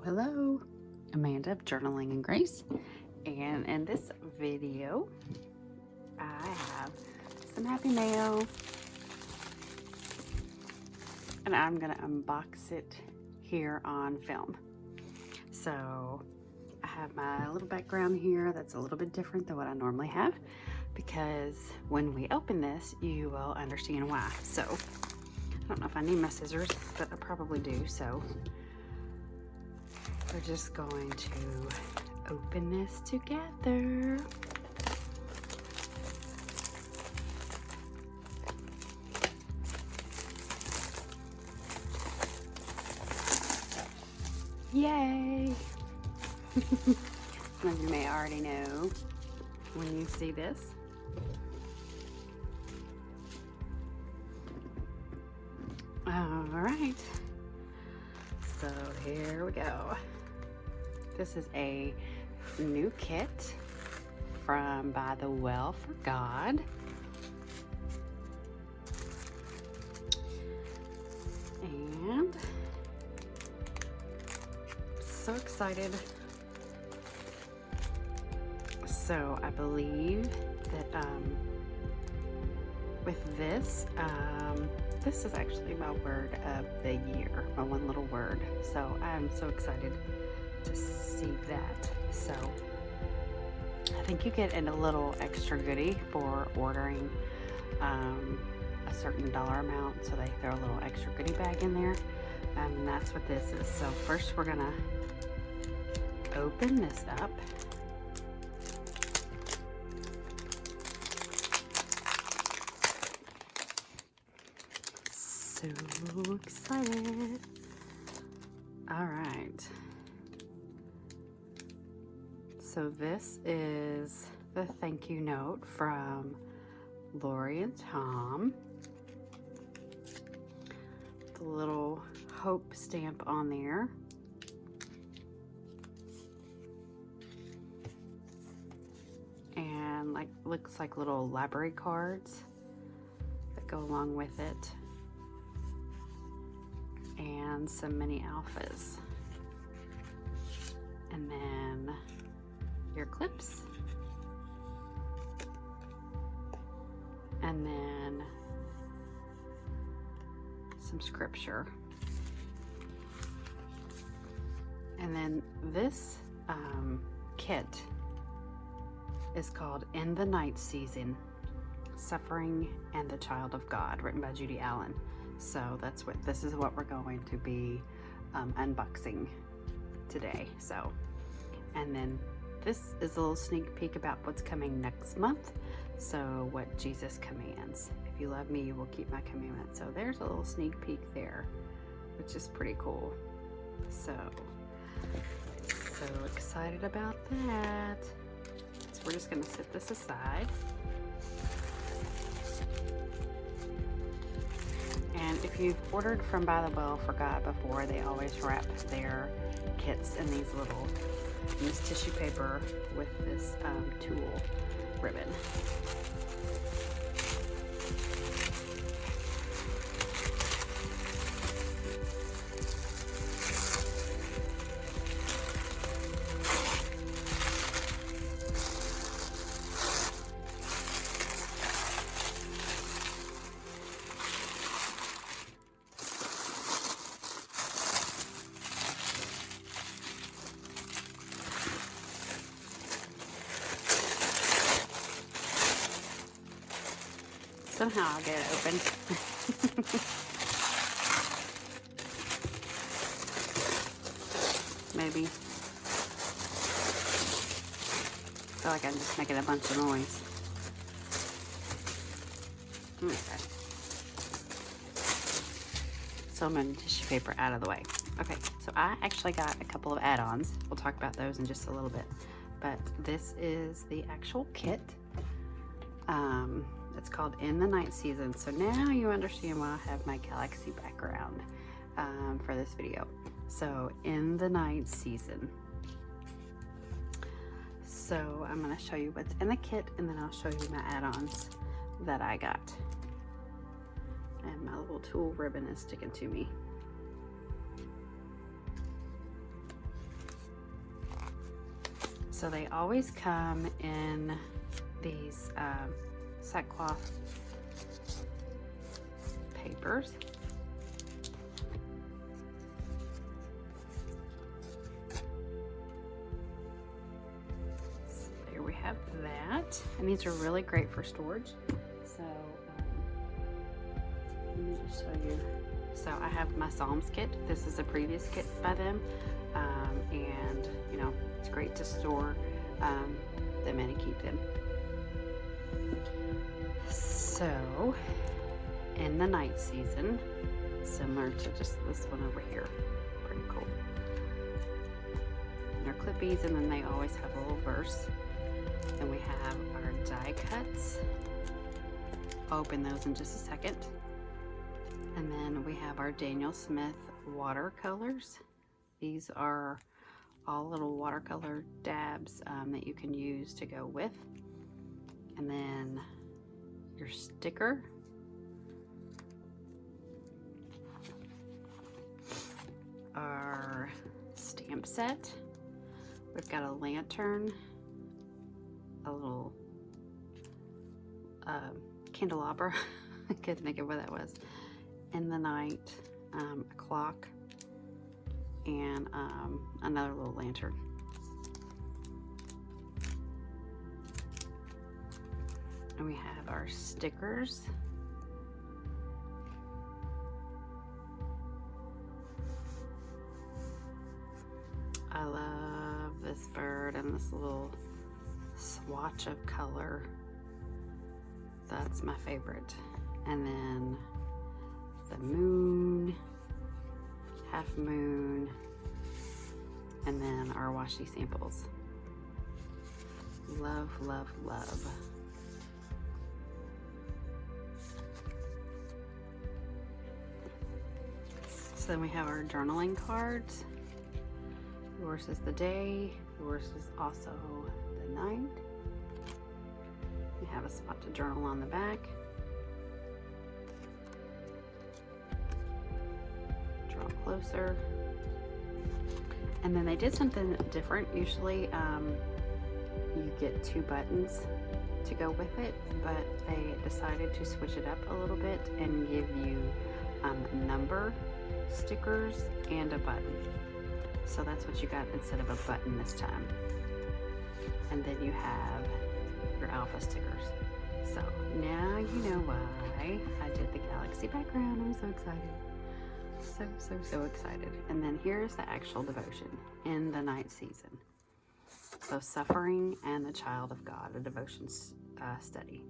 Hello, hello. Amanda of Journaling and Grace. And in this video, I have some happy mail. And I'm going to unbox it here on film. So I have my little background here that's a little bit different than what I normally have, because when we open this, you will understand why. So I don't know if I need my scissors, but I probably do. So we're just going to open this together. Yay! Some of you may already know when you see this. All right, so here we go. This is a new kit from By the Well for God. And so excited. So I believe that with this, this is actually my word of the year, my one little word. So I'm so excited to see that. So I think you get a little extra goodie for ordering a certain dollar amount, so they throw a little extra goodie bag in there, and that's what this is. So first we're gonna open this up. So excited. All right. So this is the thank you note from Lori and Tom. The little hope stamp on there. And like looks like little library cards that go along with it. And some mini alphas. And then your clips, and then some scripture, and then this kit is called In the Night Season, Suffering and the Child of God, written by Judy Allen. So this is what we're going to be unboxing today. So, and then this is a little sneak peek about what's coming next month. So what Jesus commands. If you love me, you will keep my commandments. So there's a little sneak peek there, which is pretty cool. So excited about that. So we're just gonna set this aside. And if you've ordered from By the Well for God before, they always wrap their kits in these little this tissue paper with this tulle ribbon. Somehow I'll get it open. Maybe. I feel like I'm just making a bunch of noise. Okay. So I'm going to tissue paper out of the way. Okay, so I actually got a couple of add-ons. We'll talk about those in just a little bit. But this is the actual kit. It's called In the Night Season. So now you understand why I have my galaxy background for this video. So In the Night Season. So I'm going to show you what's in the kit, and then I'll show you my add-ons that I got. And my little tulle ribbon is sticking to me. So they always come in these sackcloth papers. So there we have that. And these are really great for storage. So let me just show you. So I have my Psalms kit. This is a previous kit by them. And you know, it's great to store them in and keep them. So in the night season, similar to just this one over here, pretty cool. And they're clippies, and then they always have a little verse. Then we have our die cuts. I'll open those in just a second. And then we have our Daniel Smith watercolors. These are all little watercolor dabs that you can use to go with. And then your sticker. Our stamp set. We've got a lantern, a little candelabra. I couldn't think of what that was. In the night, a clock, and another little lantern. And we have our stickers. I love this bird and this little swatch of color. That's my favorite. And then the moon, half moon, and then our washi samples. Love, love, love. So then we have our journaling cards. Yours is the day, yours is also the night. We have a spot to journal on the back. Draw closer. And then they did something different. Usually you get 2 buttons to go with it, but they decided to switch it up a little bit and give you number stickers and a button. So that's what you got instead of a button this time. And then you have your alpha stickers. So now you know why I did the galaxy background. I'm so excited. So excited. And then here's the actual devotion in the night season. So Suffering and the Child of God, a devotion study.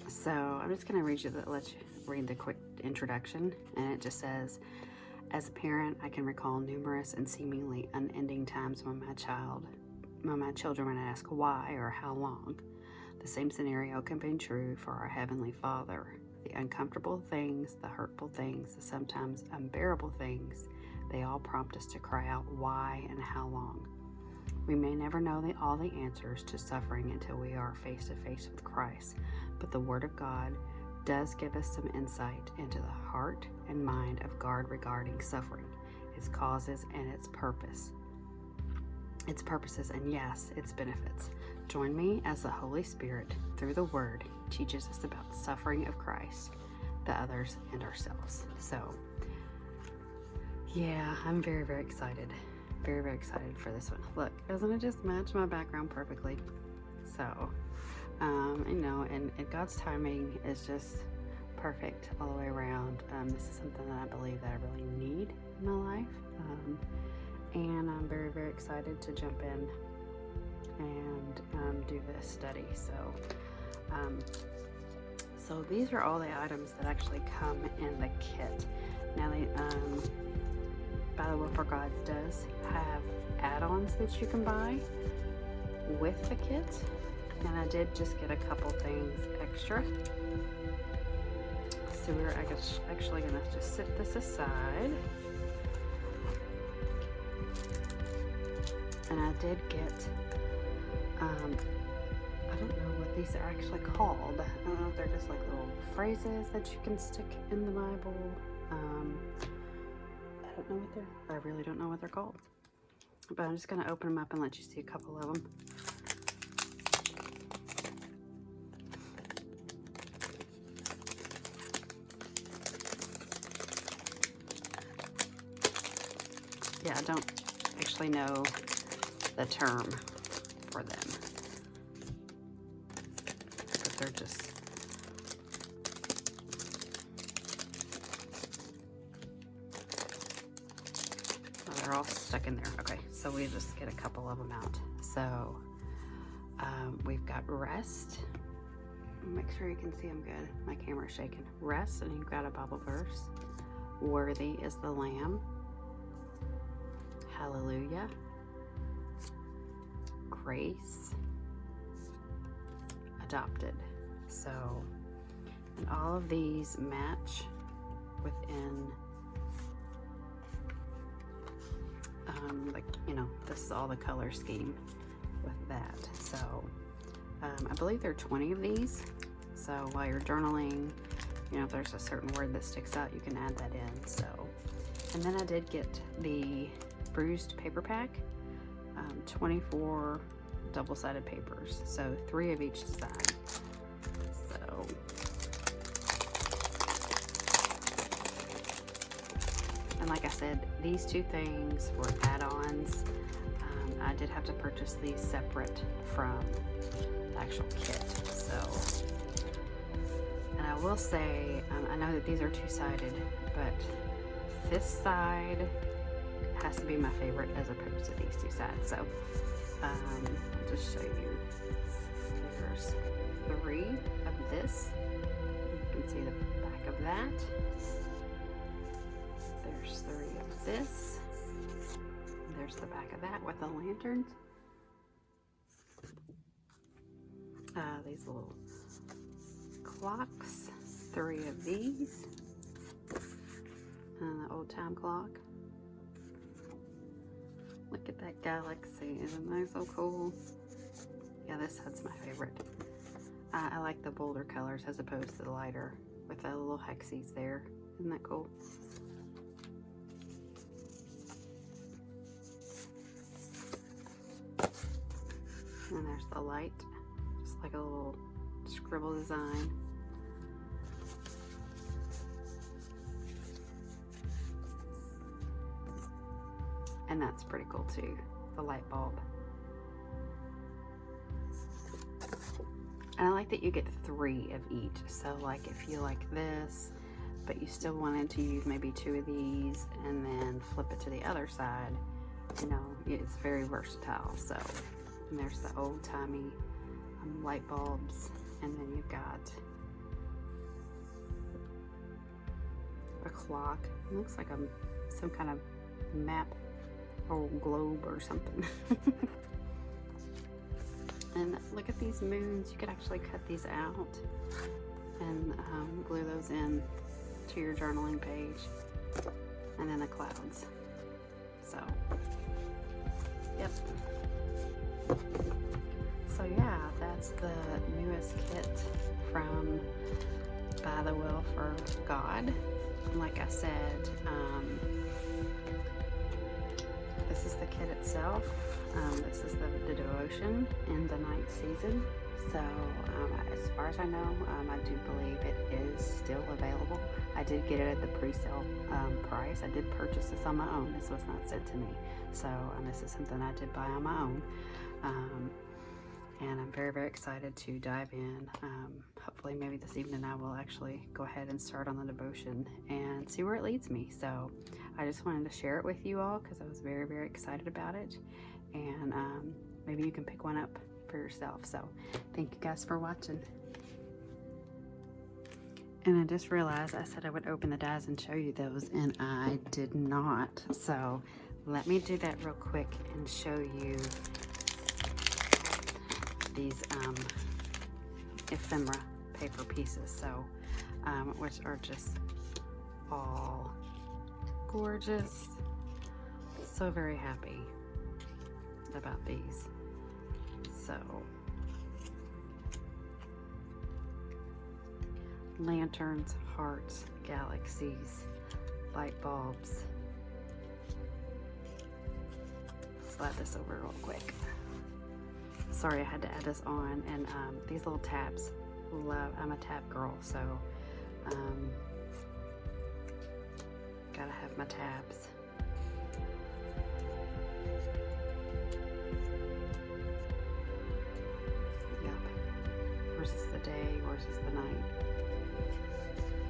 So I'm just going to let you read the quick introduction, and it just says, as a parent, I can recall numerous and seemingly unending times when my children would ask why or how long. The same scenario can be true for our Heavenly Father. The uncomfortable things, the hurtful things, the sometimes unbearable things, they all prompt us to cry out why and how long. We may never know all the answers to suffering until we are face to face with Christ, but the Word of God does give us some insight into the heart and mind of God regarding suffering, its causes and its purposes, and yes, its benefits. Join me as the Holy Spirit, through the Word, teaches us about suffering of Christ, the others, and ourselves. So, yeah, I'm very, very excited. Very, very excited for this one. Look, doesn't it just match my background perfectly? So, you know, and God's timing is just perfect all the way around. This is something that I believe that I really need in my life. And I'm very, very excited to jump in and do this study. So these are all the items that actually come in the kit. Now, By the Will for God does have add-ons that you can buy with the kit, and I did just get a couple things extra. So we're actually going to just set this aside. And I did get, I don't know what these are actually called. I don't know if they're just like little phrases that you can stick in the Bible. I really don't know what they're called. But I'm just going to open them up and let you see a couple of them. Yeah, I don't actually know the term for them, but they're just they're all stuck in there. Okay, so we just get a couple of them out. So we've got Rest. Make sure you can see them good. My camera's shaking. Rest, and you've got a Bible verse. Worthy is the Lamb. Hallelujah. Grace. Adopted. So, and all of these match within, like, you know, this is all the color scheme with that. So, I believe there are 20 of these. So while you're journaling, you know, if there's a certain word that sticks out, you can add that in. So, and then I did get the Bruised paper pack, 24 double-sided papers, so 3 of each design. So, and like I said, these 2 things were add-ons. I did have to purchase these separate from the actual kit. So, and I will say, I know that these are 2-sided, but this side has to be my favorite as opposed to these 2 sides. So I'll just show you. There's 3 of this. You can see the back of that. There's 3 of this. There's the back of that with the lanterns. These little clocks. 3 of these. And the old time clock. Look at that galaxy. Isn't that so cool? Yeah, this side's my favorite. I like the bolder colors as opposed to the lighter with the little hexies there. Isn't that cool? And there's the light. Just like a little scribble design. And that's pretty cool too, the light bulb. And I like that you get 3 of each. So like if you like this, but you still wanted to use maybe 2 of these and then flip it to the other side, you know, it's very versatile. So, and there's the old-timey light bulbs, and then you've got a clock. It looks like some kind of map or globe or something. And look at these moons. You could actually cut these out and glue those in to your journaling page. And then the clouds. So, yep. So yeah, that's the newest kit from By the Will for God. And like I said, this is the kit itself. This is the devotion in the night season. So as far as I know, I do believe it is still available. I did get it at the pre-sale price. I did purchase this on my own. This was not sent to me. So this is something I did buy on my own. And I'm very, very excited to dive in. Hopefully maybe this evening I will actually go ahead and start on the devotion and see where it leads me. So I just wanted to share it with you all because I was very, very excited about it. And maybe you can pick one up for yourself. So thank you guys for watching. And I just realized I said I would open the dies and show you those, and I did not. So let me do that real quick and show you these ephemera paper pieces. So which are just all gorgeous. So very happy about these. So lanterns, hearts, galaxies, light bulbs, slide this over real quick. Sorry, I had to add this on. And these little tabs, I'm a tab girl, so gotta have my tabs. Yep. Yours is the day, yours is the night.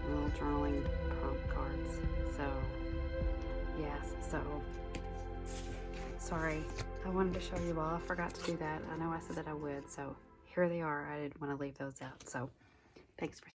Little journaling prompt cards. So, yes, so sorry, I wanted to show you all. I forgot to do that. I know I said that I would, so here they are. I didn't want to leave those out. So, thanks for